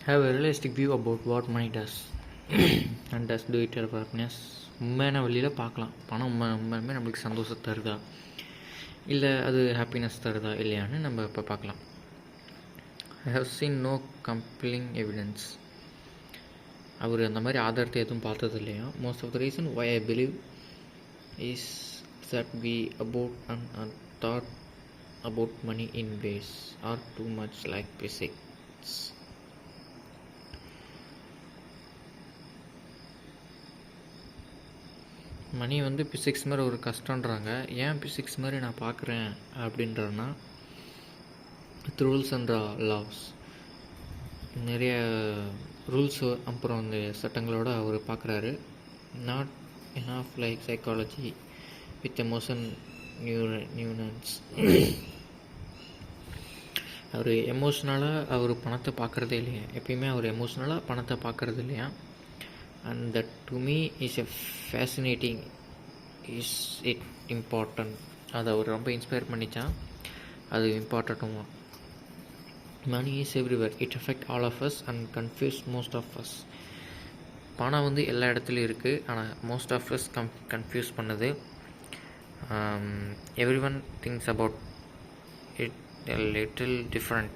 have a realistic view about what money does and does do it help happiness. உண்மையான வழியில் பார்க்கலாம். பணம் உண்மையுமே நம்மளுக்கு சந்தோஷத்தை தருதா இல்லை அது ஹாப்பினஸ் தருதா இல்லையான்னு நம்ம இப்போ பார்க்கலாம். I have seen no compelling evidence. அவர் அந்த மாதிரி ஆதாரத்தை எதுவும் பார்த்தது இல்லையா. Most of the reason why I believe is that we about and thought about money in ways are too much like physics. மணி வந்து பிசிக்ஸ் மாதிரி ஒரு கஷ்டன்றாங்க. ஏன் பிசிக்ஸ் மாதிரி நான் பார்க்குறேன் அப்படின்றனா, வித் ரூல்ஸ் அண்ட் லாஸ், நிறைய ரூல்ஸு அப்புறம் அந்த சட்டங்களோடு அவர் பார்க்குறாரு. Not enough like psychology with emotion nuance. அவர் எமோஷ்னலாக அவர் பணத்தை பார்க்குறதே இல்லையா, எப்பயுமே அவர் எமோஷ்னலாக பணத்தை பார்க்குறது இல்லையா. And that to me is a fascinating. Is it important? அதை அவர் ரொம்ப இன்ஸ்பயர் பண்ணிச்சான். அது இம்பார்ட்டண்ட்டும். Money is everywhere. It affect all of us and confuse most of us. பணம் வந்து எல்லா இடத்துலையும் இருக்குது, ஆனால் மோஸ்ட் ஆஃப் அஸ் கன்ஃபியூஸ் பண்ணுது. Everyone thinks about it a little different.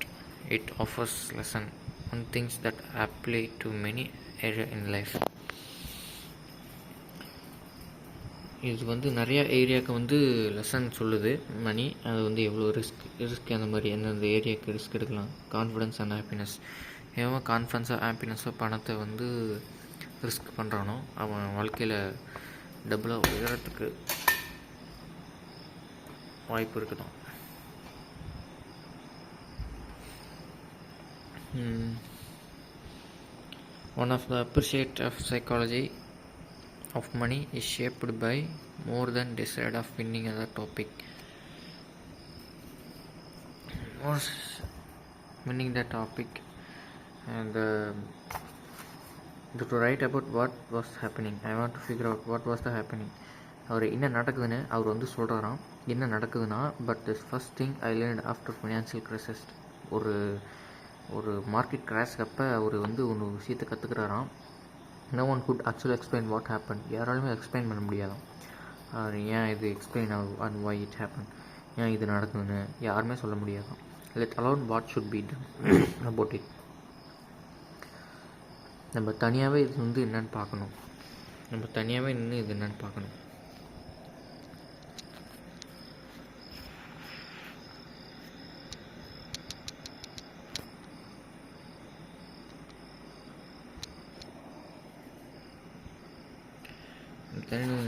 It offers lesson on things that apply to many area in life. இது வந்து நிறையா ஏரியாவுக்கு வந்து லெசன் சொல்லுது மணி. அது வந்து எவ்வளோ ரிஸ்க் அந்த மாதிரி எந்தெந்த ஏரியாவுக்கு ரிஸ்க் எடுக்கலாம். Confidence and happiness. எவன் கான்ஃபிடென்ஸாக ஹாப்பினஸாக பணத்தை வந்து ரிஸ்க் பண்ணுறானோ அவன் வாழ்க்கையில் டபுளாக உயரத்துக்கு வாய்ப்பு இருக்குதான். One of the appreciate of psychology of money is shaped by more than desire of winning other topic. Was winning the topic and to write about what was happening. I want to figure out what was the happening. அவர் என்ன நடக்குதுன்னு அவர் வந்து சொல்கிறாராம். என்ன நடக்குதுன்னா, but this first thing I learned after financial crisis. ஒரு market கிராஷ்க்கு அப்போ அவர் வந்து ஒரு விஷயத்தை கற்றுக்கிறாராம். No one could actually explain what happen. யாராலுமே எக்ஸ்பிளைன் பண்ண முடியாதாம். ஏன் இது எக்ஸ்பிளைன் ஆகும் அண்ட் வை இட் ஹேப்பன், ஏன் இது நடக்குதுன்னு யாருமே சொல்ல முடியாதாம். Let alone what should be done about it. நம்ம தனியாகவே இது வந்து என்னென்னு பார்க்கணும். நம்ம தனியாகவே நின்று இது என்னென்னு பார்க்கணும்.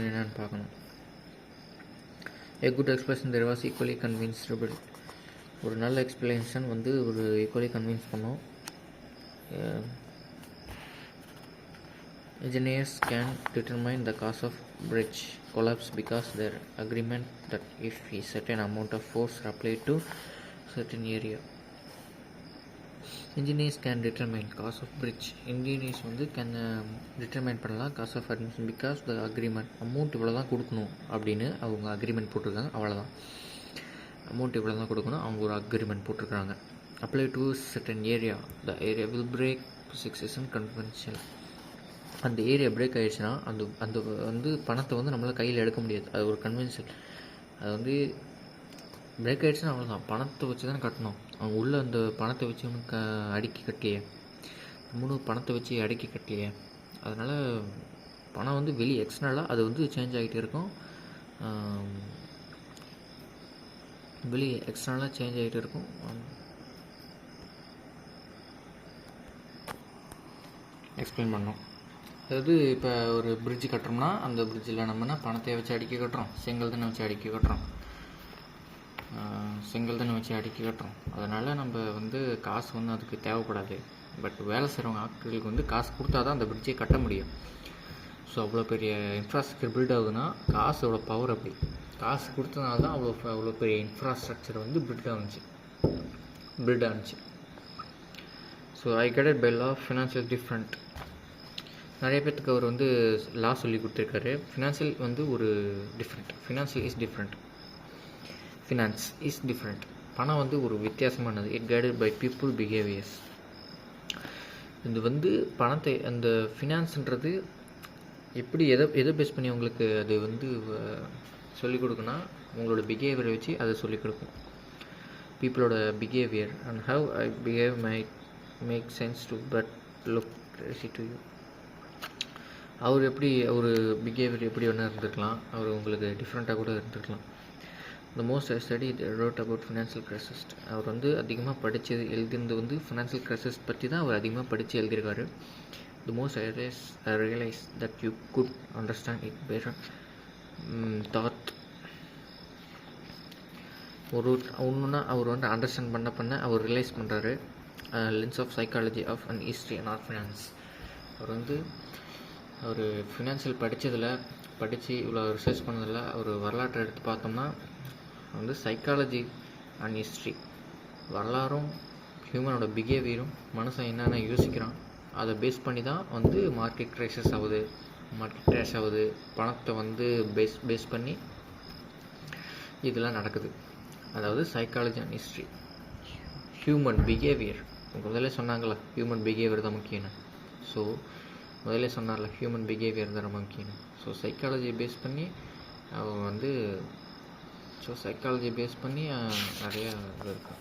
என்னன்னு பார்க்கணும். A good explanation there was equally convincible. ஒரு நல்ல எக்ஸ்பிளனேஷன் வந்து ஒரு ஈக்குவலி கன்வின்ஸ் பண்ணோம். Engineers can determine the cause of bridge collapse because their agreement that if a certain amount of force applied to certain area. Engineers can determine cause of bridge. Engineers வந்து can determine பண்ணலாம் cause of admission because the agreement amount இவ்வளோ தான் கொடுக்கணும் அப்படின்னு அவங்க agreement போட்டிருக்காங்க. அவ்வளோதான், amount இவ்வளோ தான் கொடுக்கணும், அவங்க ஒரு அக்ரிமெண்ட் போட்டிருக்காங்க. Apply to certain area, the area will break. Physics isn't conventional. அந்த ஏரியா பிரேக் ஆகிடுச்சுன்னா அந்த வந்து பணத்தை வந்து நம்மளால் கையில் எடுக்க முடியாது. அது ஒரு கன்வென்ஷன். அது வந்து பிரேக் ஆகிடுச்சுன்னா அவ்வளோதான், பணத்தை வச்சு தானே கட்டணும். அவங்க உள்ளே அந்த பணத்தை வச்சு ஒன்று அடுக்கி கட்டலையே, முழு பணத்தை வச்சு அடுக்கி கட்டலையே. அதனால் பணம் வந்து வெளியே எக்ஸ்டர்னலாக அது வந்து சேஞ்ச் ஆகிட்டே இருக்கும். வெளியே எக்ஸ்டர்னலாக சேஞ்ச் ஆகிட்டே இருக்கும். எக்ஸ்பிளைன் பண்ணோம். அதாவது இப்போ ஒரு பிரிட்ஜு கட்டுறோம்னா அந்த பிரிட்ஜில் நம்மனா பணத்தை வச்சு அடுக்கி கட்டுறோம், செங்கல் தானே வச்சு அடுக்கி கட்டுறோம். அதனால் நம்ம வந்து காசு வந்து அதுக்கு தேவைப்படாது. பட் வேலை செய்கிறவங்க ஆட்களுக்கு வந்து காசு கொடுத்தா தான் அந்த பிரிட்ஜை கட்ட முடியும். ஸோ அவ்வளோ பெரிய இன்ஃப்ராஸ்ட்ரக்சர் பில்ட் ஆகுதுன்னா காசோட பவர் அப்படி. காசு கொடுத்ததுனால தான் அவ்வளோ பெரிய இன்ஃப்ராஸ்ட்ரக்சர் வந்து பில்ட் ஆனிச்சு. So I get it by law. Financial different. நிறைய பேர்த்துக்கு அவர் வந்து லா சொல்லி கொடுத்துருக்காரு. ஃபினான்ஷியல் வந்து ஒரு different. Financial is different. Finance is different. பணம் வந்து ஒரு வித்தியாசமானது. It guided by people behaviours. இது வந்து பணத்தை அந்த ஃபினான்ஸுன்றது எப்படி எதை பேஸ் பண்ணி உங்களுக்கு அது வந்து சொல்லிக் கொடுக்குன்னா உங்களோட பிஹேவியரை வச்சு அதை சொல்லிக் கொடுக்கும். பீப்புளோட behaviour and how I behave make sense to but look crazy to you. அவர் பிஹேவியர் எப்படி வேணால் இருந்திருக்கலாம், அவர் உங்களுக்கு டிஃப்ரெண்ட்டாக கூட இருந்திருக்கலாம். The most I study wrote about financial crisis. அவர் வந்து அதிகமாக எழுதினது வந்து ஃபினான்ஷியல் கிரைசிஸ் பற்றி தான் அவர் அதிகமாக படித்து எழுதியிருக்காரு. The most I realise that you could understand it better thought. ஒன்றுனா அவர் வந்து அண்டர்ஸ்டாண்ட் பண்ண அவர் ரியலைஸ் பண்ணுறாரு. Lens of psychology of and history and or finance. அவர் ஃபினான்ஷியல் படித்து இவ்வளோ ரிசர்ச் பண்ணதில் அவர் வரலாற்றை எடுத்து பார்த்தோம்னா வந்து சைக்காலஜி அண்ட் ஹிஸ்ட்ரி, வரலாறும் ஹியூமனோட பிஹேவியரும் மனுஷன் என்னென்ன யோசிக்கிறான் அதை பேஸ் பண்ணி தான் வந்து மார்க்கெட் கிரைசஸ் ஆகுது, மார்க்கெட் கிராஷ் ஆகுது, பணத்தை வந்து பேஸ் பண்ணி இதெல்லாம் நடக்குது. அதாவது psychology and history. Human behaviour முதல்ல சொன்னாங்களா, ஹியூமன் பிஹேவியர் தான் முக்கியம். ஸோ முதல்ல சொன்னார்ல, ஹியூமன் பிஹேவியர் தான் ரொம்ப முக்கியம். ஸோ சைக்காலஜியை பேஸ் பண்ணி அவர் வந்து நிறையா இது இருக்கும்.